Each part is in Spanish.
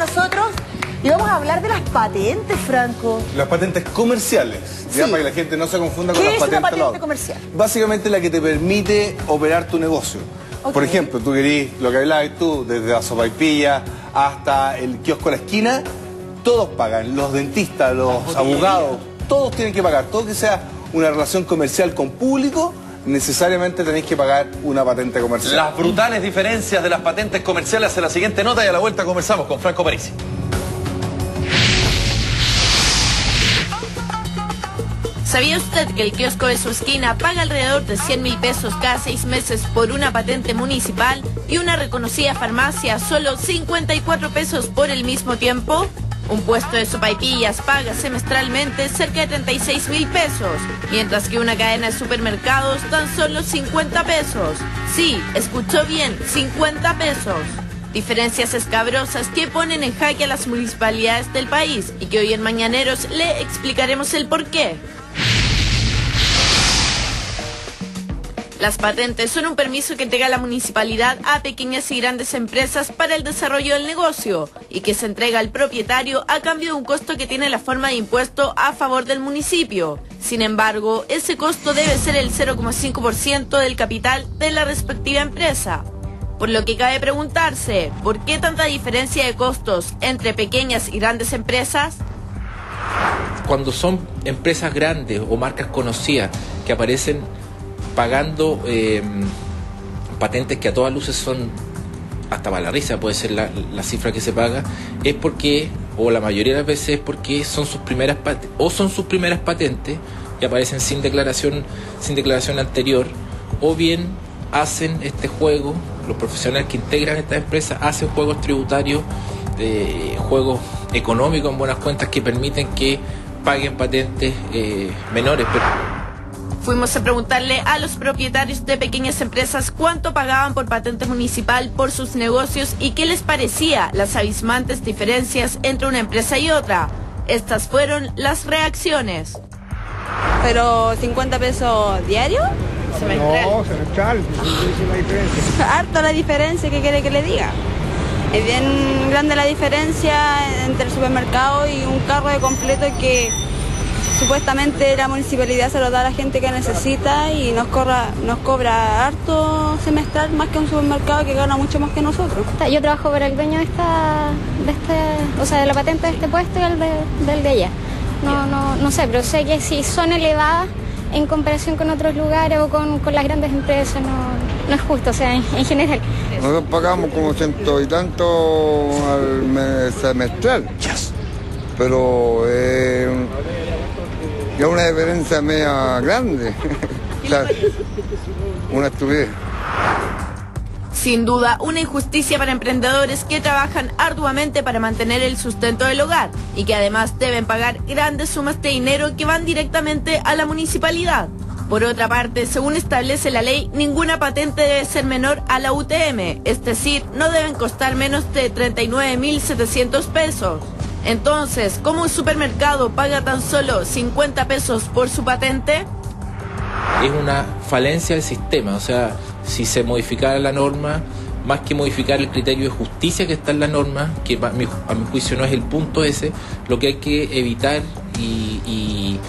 nosotros y vamos a hablar de las patentes, Franco. Las patentes comerciales, ya, Sí. para que la gente no se confunda con ¿Qué las es una patentes patente LOA. comercial? Básicamente la que te permite operar tu negocio. Ok. Por ejemplo, tú querís, lo que hablabas tú, desde la sopaipilla hasta el kiosco a la esquina, todos pagan, los dentistas, los abogados, todos tienen que pagar. Todo que sea una relación comercial con público, necesariamente tenéis que pagar una patente comercial. Las brutales diferencias de las patentes comerciales en la siguiente nota y a la vuelta conversamos con Franco Parisi. ¿Sabía usted que el kiosco de su esquina paga alrededor de 100.000 pesos cada 6 meses por una patente municipal y una reconocida farmacia solo 54 pesos por el mismo tiempo? Un puesto de sopaipillas paga semestralmente cerca de 36.000 pesos, mientras que una cadena de supermercados tan solo 50 pesos. Sí, escuchó bien, 50 pesos. Diferencias escabrosas que ponen en jaque a las municipalidades del país y que hoy en Mañaneros le explicaremos el porqué. Las patentes son un permiso que entrega la municipalidad a pequeñas y grandes empresas para el desarrollo del negocio y que se entrega al propietario a cambio de un costo que tiene la forma de impuesto a favor del municipio. Sin embargo, ese costo debe ser el 0,5% del capital de la respectiva empresa. Por lo que cabe preguntarse, ¿por qué tanta diferencia de costos entre pequeñas y grandes empresas? Cuando son empresas grandes o marcas conocidas que aparecen pagando patentes que a todas luces son hasta para la risa, puede ser la cifra que se paga, es porque, o la mayoría de las veces es porque son sus primeras patentes y aparecen sin declaración anterior, o bien hacen este juego, los profesionales que integran esta empresa hacen juegos tributarios, juegos económicos en buenas cuentas que permiten que paguen patentes menores. Fuimos a preguntarle a los propietarios de pequeñas empresas cuánto pagaban por patente municipal por sus negocios y qué les parecía las abismantes diferencias entre una empresa y otra. Estas fueron las reacciones. ¿Pero 50 pesos diario? Semestral. No, semestral, es la diferencia. Harto la diferencia, ¿qué quiere que le diga? Es bien grande la diferencia entre el supermercado y un carro de completo que supuestamente la municipalidad se lo da a la gente que necesita y nos cobra harto semestral más que un supermercado que gana mucho más que nosotros. Yo trabajo para el dueño de la patente de este puesto y el del de allá. No sé, pero sé que si son elevadas en comparación con otros lugares o con las grandes empresas, no es justo, o sea, en general. Nosotros pagamos como 100 y tanto al mes semestral, pero ya una diferencia media grande. Claro, una estupidez. Sin duda, una injusticia para emprendedores que trabajan arduamente para mantener el sustento del hogar y que además deben pagar grandes sumas de dinero que van directamente a la municipalidad. Por otra parte, según establece la ley, ninguna patente debe ser menor a la UTM, es decir, no deben costar menos de 39.700 pesos. Entonces, ¿cómo un supermercado paga tan solo 50 pesos por su patente? Es una falencia del sistema, o sea, si se modificara la norma, más que modificar el criterio de justicia que está en la norma, que a mi juicio no es el punto ese, lo que hay que evitar y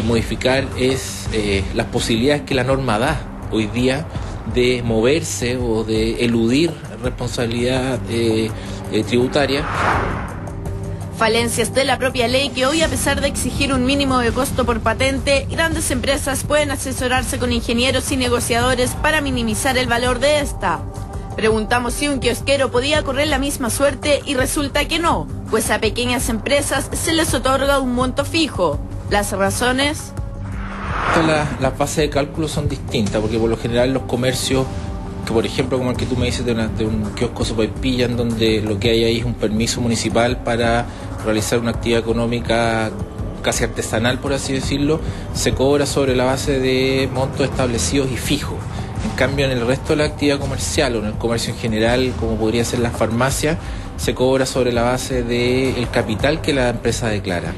modificar es las posibilidades que la norma da hoy día de moverse o de eludir responsabilidad tributaria. Falencias de la propia ley que hoy, a pesar de exigir un mínimo de costo por patente, grandes empresas pueden asesorarse con ingenieros y negociadores para minimizar el valor de esta. Preguntamos si un kiosquero podía correr la misma suerte y resulta que no, pues a pequeñas empresas se les otorga un monto fijo. ¿Las razones? Las bases de cálculo son distintas, porque por lo general los comercios, que por ejemplo como el que tú me dices de un kiosco sopaipilla, en donde lo que hay ahí es un permiso municipal para realizar una actividad económica casi artesanal, por así decirlo, se cobra sobre la base de montos establecidos y fijos. En cambio, en el resto de la actividad comercial o en el comercio en general, como podría ser las farmacias, se cobra sobre la base del capital que la empresa declara.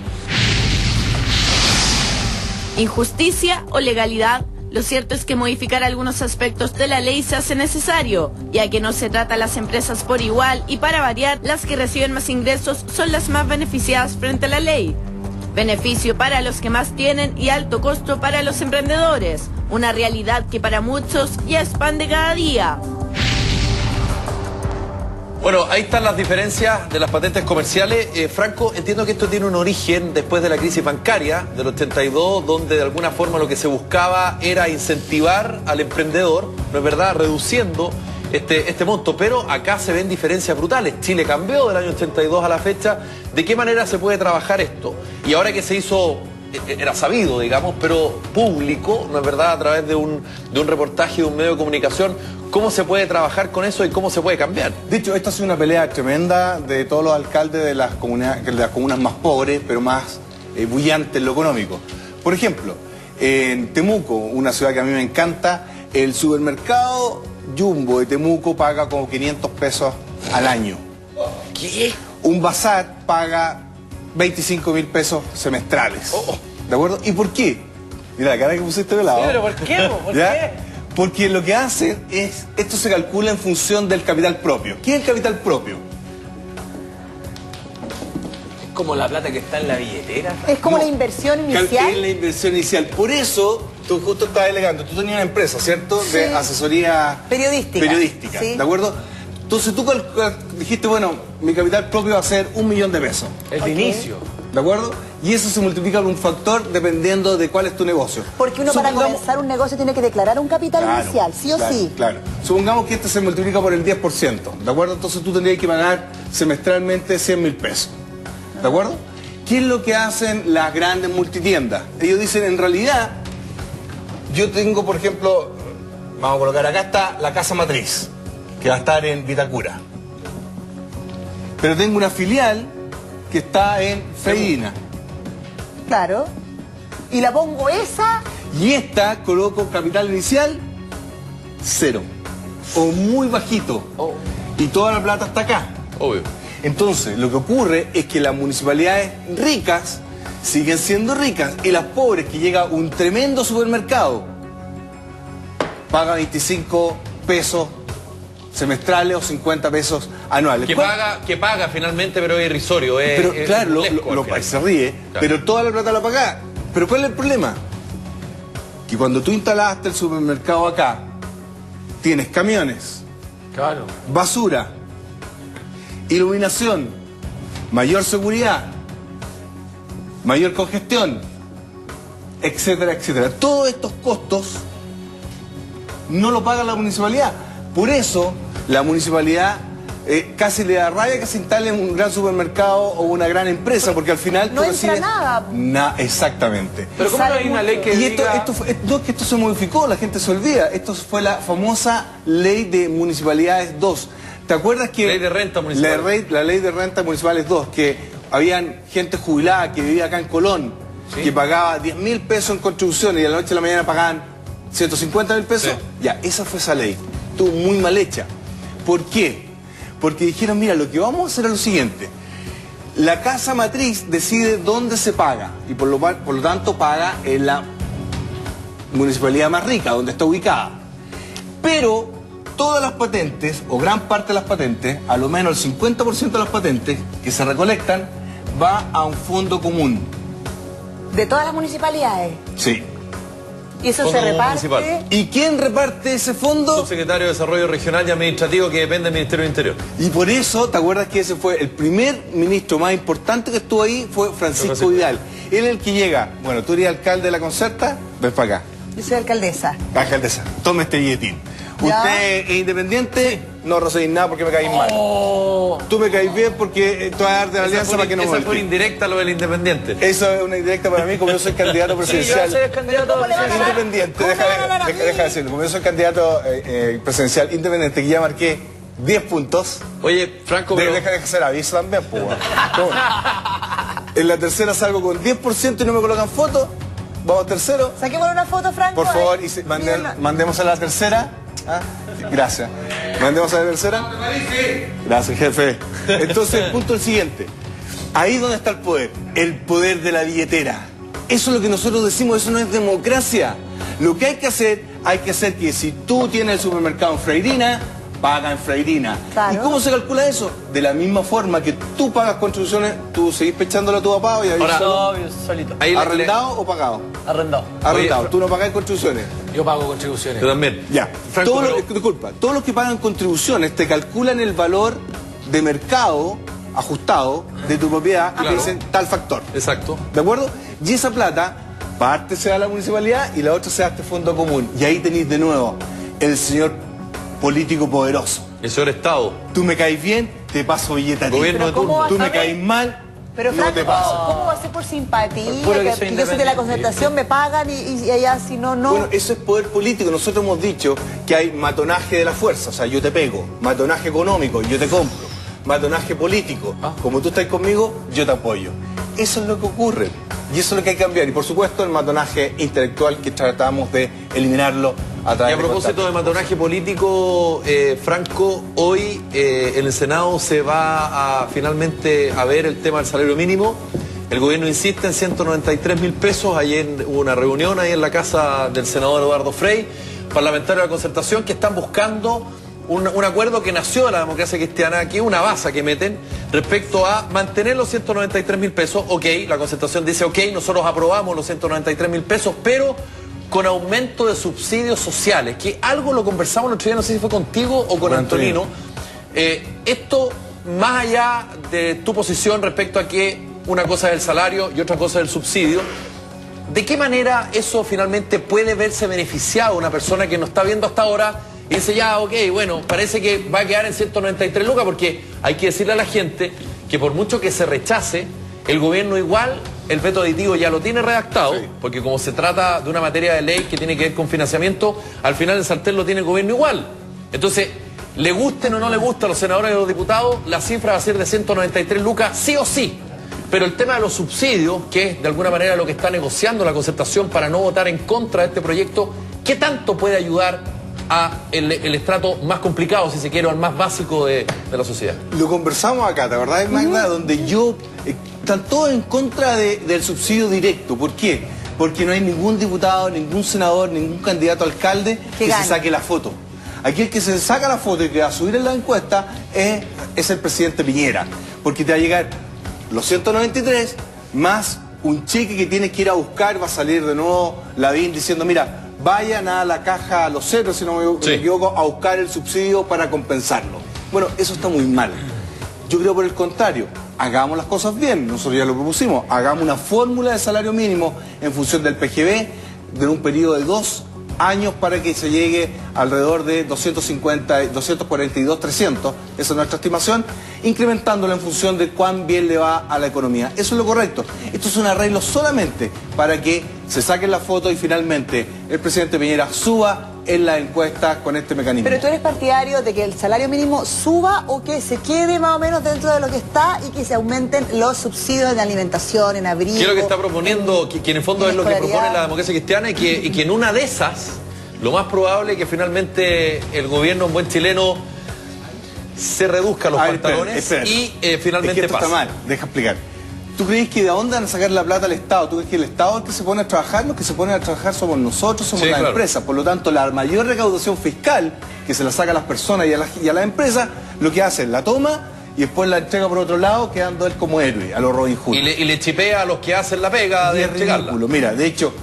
¿Injusticia o legalidad? Lo cierto es que modificar algunos aspectos de la ley se hace necesario, ya que no se trata a las empresas por igual y para variar, las que reciben más ingresos son las más beneficiadas frente a la ley. Beneficio para los que más tienen y alto costo para los emprendedores, una realidad que para muchos ya es pan de cada día. Bueno, ahí están las diferencias de las patentes comerciales. Franco, entiendo que esto tiene un origen después de la crisis bancaria del 82, donde de alguna forma lo que se buscaba era incentivar al emprendedor, ¿no es verdad?, reduciendo este monto, pero acá se ven diferencias brutales. Chile cambió del año 82 a la fecha. ¿De qué manera se puede trabajar esto? Y ahora que se hizo, era sabido, digamos, pero público, ¿no es verdad?, a través de un reportaje de un medio de comunicación, ¿cómo se puede trabajar con eso y cómo se puede cambiar? De hecho, esta ha sido una pelea tremenda de todos los alcaldes de las comunas más pobres, pero más bullantes en lo económico. Por ejemplo, en Temuco, una ciudad que a mí me encanta, el supermercado Jumbo de Temuco paga como 500 pesos al año. ¿Qué? Un bazar paga 25.000 pesos semestrales. ¿De acuerdo? ¿Y por qué? Mira la cara que pusiste de lado. Sí, pero ¿por qué? ¿Por qué? Porque lo que hacen es, esto se calcula en función del capital propio. ¿Qué es el capital propio? Es como la plata que está en la billetera. Es como la inversión inicial. Es la inversión inicial. Por eso, tú justo estabas delegando, tú tenías una empresa, ¿cierto? Sí. De asesoría periodística. Sí. ¿De acuerdo? Entonces tú dijiste, bueno, mi capital propio va a ser 1 millón de pesos. Es de inicio. ¿De acuerdo? Y eso se multiplica por un factor dependiendo de cuál es tu negocio. Porque uno para comenzar un negocio tiene que declarar un capital inicial, ¿sí o sí? Claro. Supongamos que este se multiplica por el 10%, ¿de acuerdo? Entonces tú tendrías que pagar semestralmente 100.000 pesos. ¿De acuerdo? ¿Qué es lo que hacen las grandes multitiendas? Ellos dicen, en realidad, yo tengo, por ejemplo, vamos a colocar acá está la casa matriz, que va a estar en Vitacura. Pero tengo una filial que está en Freirina. Claro. Y la pongo esa. Y esta coloco capital inicial 0. O muy bajito. Y toda la plata está acá. Obvio. Entonces, lo que ocurre es que las municipalidades ricas siguen siendo ricas y las pobres, que llega un tremendo supermercado, pagan 25 pesos semestrales o 50 pesos anuales. Que paga finalmente, pero es irrisorio. Pero claro, se ríe, claro. Pero toda la plata la paga. Pero ¿cuál es el problema? Que cuando tú instalaste el supermercado acá, tienes camiones, claro, basura, iluminación, mayor seguridad, mayor congestión, etcétera, etcétera. Todos estos costos no lo paga la municipalidad. Por eso la municipalidad casi le da rabia que se instale un gran supermercado o una gran empresa, porque al final no entra nada. Exactamente. Pero ¿cómo no hay una ley que diga... esto se modificó, la gente se olvida. Esto fue la famosa Ley de Municipalidades 2. ¿Te acuerdas que... Ley de Renta Municipal. La Ley de Renta Municipales 2, que habían gente jubilada que vivía acá en Colón, ¿sí?, que pagaba 10.000 pesos en contribuciones y a la noche a la mañana pagaban 150.000 pesos? Sí. Ya, esa fue esa ley. Estuvo muy mal hecha. ¿Por qué? Porque dijeron, mira, lo que vamos a hacer es lo siguiente. La casa matriz decide dónde se paga y por lo tanto paga en la municipalidad más rica, donde está ubicada. Pero todas las patentes, o gran parte de las patentes, a lo menos el 50% de las patentes que se recolectan, va a un fondo común. ¿De todas las municipalidades? Sí. ¿Y eso Fondo se reparte? municipal. ¿Y quién reparte ese fondo? Subsecretario de Desarrollo Regional y Administrativo, que depende del Ministerio del Interior. Y por eso, ¿te acuerdas que ese fue el primer ministro más importante que estuvo ahí? Fue Francisco Vidal. Él es el que llega. Bueno, tú eres alcalde de la Concerta, ven para acá. Yo soy alcaldesa. Alcaldesa, tome este billetín. ¿Ya? ¿Usted es independiente? Sí. No recibís nada porque me caís mal. Tú me caís bien porque tú vas a dar de la alianza para que no Esa fue una indirecta lo del independiente. Eso es una indirecta para mí, como yo soy candidato presidencial. Sí, yo soy candidato independiente. Deja decirlo. Como yo soy candidato presidencial independiente, que ya marqué 10 puntos. Oye, Franco, pero... Deja de hacer aviso también, pues. En la tercera salgo con 10% y no me colocan foto. Vamos tercero. Saquemos una foto, Franco. Por favor, y mandemos a la tercera. ¿Ah? Gracias. Mandemos a la tercera. Gracias, jefe. Entonces, el punto es el siguiente. Ahí donde está el poder de la billetera. Eso es lo que nosotros decimos, eso no es democracia. Lo que hay que hacer que si tú tienes el supermercado en Freirina, paga en Freirina. Claro. ¿Y cómo se calcula eso? De la misma forma que tú pagas contribuciones, tú seguís pechándole a tu papá y ahí Ahora, solo- No, yo solito. Ahí le- ¿Arrendado o pagado? Arrendado. Arrendado. Oye, Tú no pagas contribuciones. Yo pago contribuciones. Yo también. Ya. Franco, Todos pero- los, disculpa, todos los que pagan contribuciones te calculan el valor de mercado ajustado de tu propiedad y te Claro. dicen tal factor. Exacto. ¿De acuerdo? Y esa plata, parte se da a la municipalidad y la otra se da a este fondo común. Y ahí tenéis de nuevo el señor político poderoso. El señor Estado. Tú me caes bien, te paso billete a ti. Gobierno de Pero ¿cómo turno. vas Tú a me ver? caes mal, Pero no Franco, te paso. ¿cómo va a ser por simpatía? Por puro que Que soy yo soy de la independiente. concertación, me pagan y allá si no, no. Bueno, eso es poder político. Nosotros hemos dicho que hay matonaje de la fuerza, o sea, yo te pego, matonaje económico, yo te compro, matonaje político, como tú estás conmigo, yo te apoyo. Eso es lo que ocurre y eso es lo que hay que cambiar. Y por supuesto el matonaje intelectual que tratamos de eliminarlo a Y través a propósito de matonaje político, Franco, hoy en el Senado se va a finalmente a ver el tema del salario mínimo. El gobierno insiste en 193.000 pesos. Ayer hubo una reunión ahí en la casa del senador Eduardo Frei, parlamentario de la Concertación, que están buscando un acuerdo que nació de la democracia cristiana, que es una base que meten respecto a mantener los 193.000 pesos. Ok, la Concertación dice, ok, nosotros aprobamos los 193.000 pesos, pero con aumento de subsidios sociales, que algo lo conversamos el otro día, no sé si fue contigo o con Antonino. Esto, más allá de tu posición respecto a que una cosa es el salario y otra cosa es el subsidio, ¿de qué manera eso finalmente puede verse beneficiado una persona que nos está viendo hasta ahora y dice, ya, ok, bueno, parece que va a quedar en 193 lucas? Porque hay que decirle a la gente que por mucho que se rechace, el gobierno igual, el veto aditivo ya lo tiene redactado, porque como se trata de una materia de ley que tiene que ver con financiamiento, al final el sartén lo tiene el gobierno igual. Entonces, le gusten o no le gusta a los senadores y a los diputados, la cifra va a ser de 193 lucas sí o sí. Pero el tema de los subsidios, que es de alguna manera lo que está negociando la Concertación para no votar en contra de este proyecto, ¿qué tanto puede ayudar a el estrato más complicado, si se quiere, o al más básico de la sociedad? Lo conversamos acá, ¿te acordás, Magda? Donde yo... están todos en contra del subsidio directo. ¿Por qué? Porque no hay ningún diputado, ningún senador, ningún candidato a alcalde que se saque la foto. Aquí el que se saca la foto y que va a subir en la encuesta es el presidente Piñera. Porque te va a llegar los 193 más un cheque que tienes que ir a buscar. Va a salir de nuevo Lavín diciendo, mira, vayan a la caja a los ceros, si no me equivoco, a buscar el subsidio para compensarlo. Bueno, eso está muy mal. Yo creo por el contrario, hagamos las cosas bien, nosotros ya lo propusimos, hagamos una fórmula de salario mínimo en función del PGB de un periodo de 2 años para que se llegue alrededor de 242, 300, esa es nuestra estimación, incrementándolo en función de cuán bien le va a la economía. Eso es lo correcto. Esto es un arreglo solamente para que se saquen la foto y finalmente el presidente Piñera suba en la encuesta con este mecanismo. Pero tú eres partidario de que el salario mínimo suba o que se quede más o menos dentro de lo que está y que se aumenten los subsidios en alimentación, en abrigo. ¿Qué es lo que está proponiendo? Que en el fondo es lo que propone la democracia cristiana y que en una de esas, lo más probable es que finalmente el gobierno, en buen chileno, se reduzca los pantalones espérate. y finalmente es que esto pase. está mal, deja explicar. ¿Tú crees que de dónde van a sacar la plata al Estado? ¿Tú crees que el Estado es el que se pone a trabajar? Los que se ponen a trabajar somos nosotros, somos las empresas. Por lo tanto, la mayor recaudación fiscal que se la saca a las personas y a las empresas, lo que hacen, la toma y después la entrega por otro lado, quedando él como héroe, a los Robin Hood. Y le chipea a los que hacen la pega de es entregarla. ridículo. Mira, de hecho,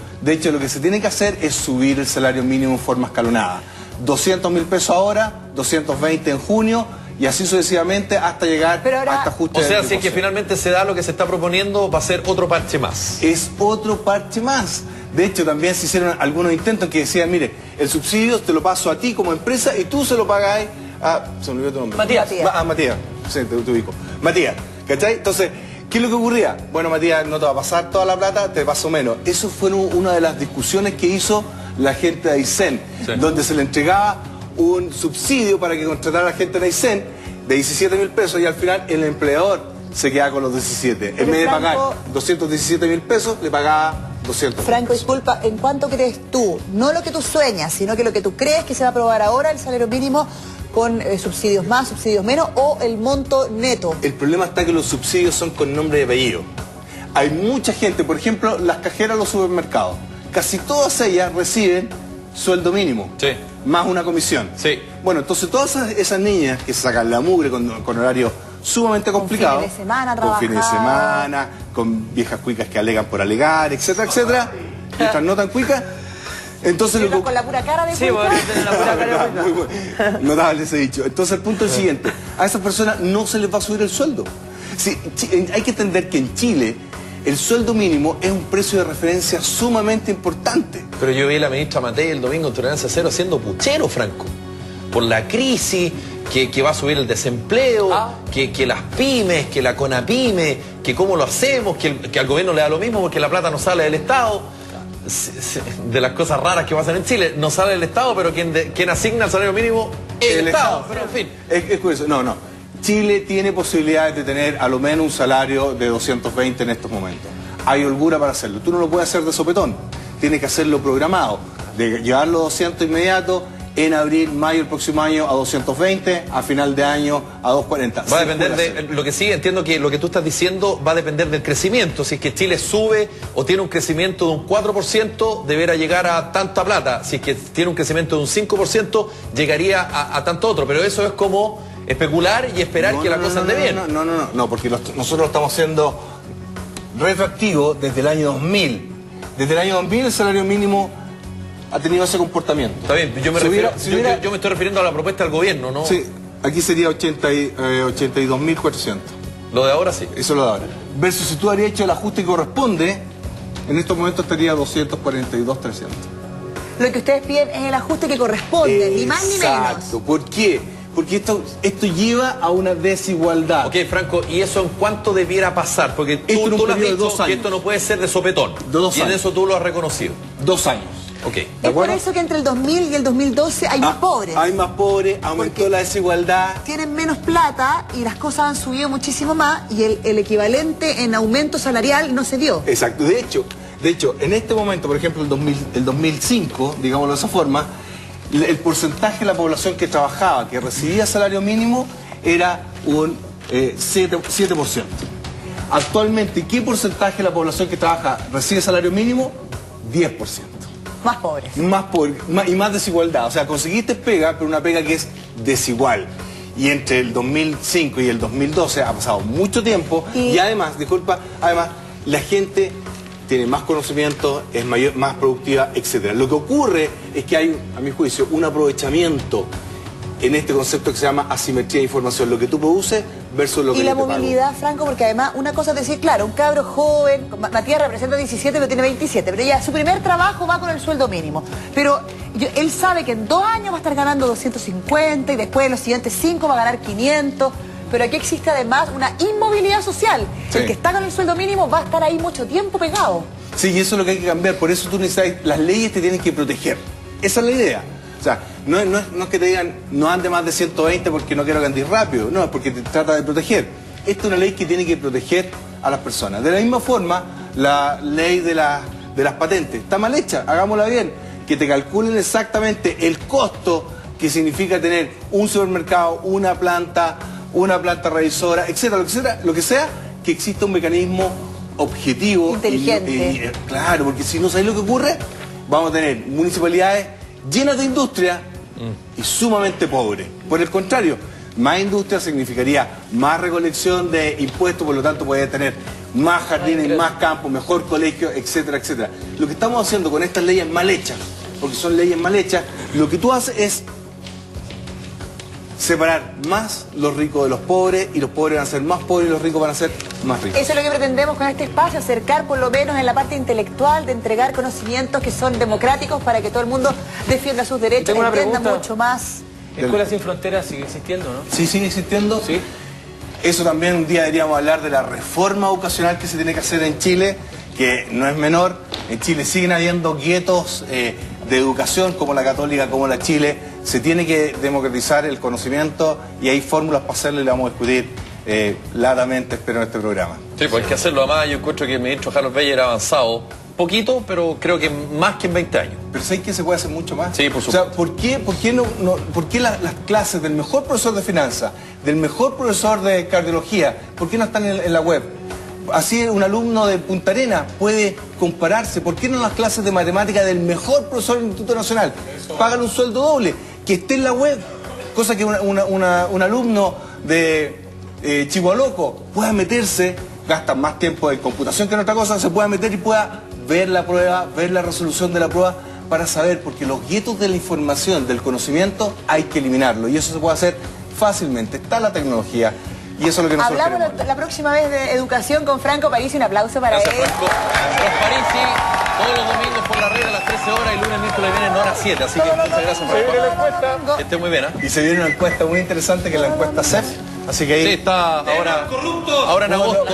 lo que se tiene que hacer es subir el salario mínimo en forma escalonada. 200.000 pesos ahora, 220 en junio, y así sucesivamente hasta llegar a esta justa. O sea, si es que finalmente se da lo que se está proponiendo, va a ser otro parche más. Es otro parche más. De hecho, también se hicieron algunos intentos que decían, mire, el subsidio te lo paso a ti como empresa y tú se lo pagas a... Se me olvidó tu nombre. Matías. Matías. Sí, te ubico. Matías, ¿cachai? Entonces, ¿qué es lo que ocurría? Bueno, Matías, no te va a pasar toda la plata, te paso menos. Eso fue una de las discusiones que hizo la gente de Aysén, donde se le entregaba un subsidio para que contratara a la gente de Aysén de 17.000 pesos y al final el empleador se queda con los 17. En vez de pagar 217.000 pesos, le pagaba 200. Franco, disculpa, ¿en cuánto crees tú? No lo que tú sueñas, sino que lo que tú crees que se va a aprobar ahora, el salario mínimo, con subsidios más, subsidios menos, o el monto neto. El problema está que los subsidios son con nombre y apellido. Hay mucha gente, por ejemplo, las cajeras de los supermercados, casi todas ellas reciben sueldo mínimo, Sí. más una comisión. Sí. Bueno, entonces todas esas niñas que se sacan la mugre con horarios sumamente complicados, fines de semana con fines de trabajar. semana, con viejas cuicas que alegan por alegar, etcétera, etcétera, y otras no tan cuicas, entonces Y otras con la pura cara de Sí, cuica. bueno, tiene la pura cara de Muy bueno. Notable ese dicho. Entonces el punto es el siguiente, a esas personas no se les va a subir el sueldo. Sí, hay que entender que en Chile el sueldo mínimo es un precio de referencia sumamente importante. Pero yo vi a la ministra Matei el domingo en Tolerancia Cero haciendo puchero, Franco. Por la crisis, que va a subir el desempleo, que las pymes, que la CONAPYME, que cómo lo hacemos, que al gobierno le da lo mismo porque la plata no sale del Estado. De las cosas raras que pasan en Chile, no sale del Estado, pero quien asigna el salario mínimo es el Estado. Pero en fin. Es curioso. No. Chile tiene posibilidades de tener a lo menos un salario de 220 en estos momentos. Hay holgura para hacerlo. Tú no lo puedes hacer de sopetón. Tienes que hacerlo programado. De llevar los 200 inmediato, en abril, mayo el próximo año a 220, a final de año a 240. Va a depender de lo que sí, entiendo que lo que tú estás diciendo va a depender del crecimiento. Si es que Chile sube o tiene un crecimiento de un 4%, deberá llegar a tanta plata. Si es que tiene un crecimiento de un 5%, llegaría a tanto otro. Pero eso es como especular y esperar que la cosa ande bien. No, porque nosotros lo estamos haciendo retroactivo desde el año 2000. Desde el año 2000 el salario mínimo ha tenido ese comportamiento. Está bien, yo me estoy refiriendo a la propuesta del gobierno, ¿no? Sí, aquí sería 82.400. Lo de ahora sí. Eso es lo de ahora. Versus si tú habrías hecho el ajuste que corresponde, en estos momentos estaría 242.300. Lo que ustedes piden es el ajuste que corresponde, ni más ni menos. Exacto. ¿Por qué? Porque esto lleva a una desigualdad. Ok, Franco, ¿y eso en cuánto debiera pasar? Porque tú lo has dicho que esto no puede ser de sopetón. De 2 y en años. eso tú lo has reconocido. 2 años. Ok. Es por eso que entre el 2000 y el 2012 hay más pobres. Hay más pobres, aumentó la desigualdad. Tienen menos plata y las cosas han subido muchísimo más y el equivalente en aumento salarial no se dio. Exacto. De hecho, en este momento, por ejemplo, el 2005, digámoslo de esa forma, el porcentaje de la población que trabajaba, que recibía salario mínimo, era un 7%. Actualmente, ¿qué porcentaje de la población que trabaja recibe salario mínimo? 10%. Más pobres. Más pobre y más desigualdad. O sea, conseguiste pega, pero una pega que es desigual. Y entre el 2005 y el 2012 ha pasado mucho tiempo y además, la gente tiene más conocimiento, es más productiva, etc. Lo que ocurre es que hay, a mi juicio, un aprovechamiento en este concepto que se llama asimetría de información, lo que tú produces versus lo que y yo la te pago. movilidad, Franco, porque además una cosa es decir, claro, un cabro joven, Matías representa 17, pero tiene 27, pero ya su primer trabajo va con el sueldo mínimo. Pero él sabe que en 2 años va a estar ganando 250 y después en los siguientes 5 va a ganar 500. Pero aquí existe además una inmovilidad social. Sí. El que está con el sueldo mínimo va a estar ahí mucho tiempo pegado. Sí, y eso es lo que hay que cambiar. Por eso tú necesitas, las leyes te tienen que proteger. Esa es la idea. O sea, no es que te digan, no ande más de 120 porque no quiero que andes rápido. No, es porque te trata de proteger. Esta es una ley que tiene que proteger a las personas. De la misma forma, la ley de las patentes está mal hecha, hagámosla bien. Que te calculen exactamente el costo que significa tener un supermercado, una planta revisora, etcétera, lo que sea, que exista un mecanismo objetivo. Inteligente. Claro, porque si no sabéis lo que ocurre, vamos a tener municipalidades llenas de industria y sumamente pobres. Por el contrario, más industria significaría más recolección de impuestos, por lo tanto podría tener más jardines, más campos, mejor colegio, etcétera, etcétera. Lo que estamos haciendo con estas leyes mal hechas, porque son leyes mal hechas, lo que tú haces es separar más los ricos de los pobres y los pobres van a ser más pobres y los ricos van a ser más ricos. Eso es lo que pretendemos con este espacio, acercar por lo menos en la parte intelectual, de entregar conocimientos que son democráticos para que todo el mundo defienda sus derechos, Tengo una entienda pregunta. mucho más. Escuela Sin Fronteras sigue existiendo, ¿no? Sí, sigue existiendo. Sí. Eso también un día deberíamos hablar de la reforma educacional que se tiene que hacer en Chile, que no es menor. En Chile siguen habiendo guetos de educación, como la católica, como la Chile. Se tiene que democratizar el conocimiento y hay fórmulas para hacerlo y le vamos a discutir latamente, espero, en este programa. Sí, pues hay que hacerlo. Además, yo encuentro que el ministro Carlos Beyer ha avanzado poquito, pero creo que más que en 20 años. Pero ¿sabes que se puede hacer mucho más? Sí, por O supuesto. sea, ¿por qué las clases del mejor profesor de finanzas, del mejor profesor de cardiología, por qué no están en la web? Así un alumno de Punta Arenas puede compararse. ¿Por qué no en las clases de matemáticas del mejor profesor del Instituto Nacional? Pagan un sueldo doble, que esté en la web. Cosa que un alumno de Chihualoco pueda meterse, gastan más tiempo en computación que en otra cosa, se pueda meter y pueda ver la prueba, ver la resolución de la prueba para saber, porque los guetos de la información, del conocimiento, hay que eliminarlo. Y eso se puede hacer fácilmente. Está la tecnología. Y eso es lo que nosotros Hablamos queremos. la próxima vez de educación con Franco Parisi. Un aplauso para Gracias, él. Franco. Los Parisi, todos los domingos por la red a las 13 horas y lunes, miércoles vienen a las 7. Así que muchas gracias, Franco. Que esté muy bien, ¿eh? Y se viene una encuesta muy interesante que es la encuesta CEF. Así que ahí... Sí, está ahora en agosto.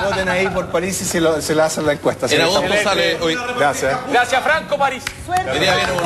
Voten ahí por París y se le hacen la encuesta. Así En que agosto estamos- sale hoy. Gracias. Gracias, Franco París. Hoy día viene un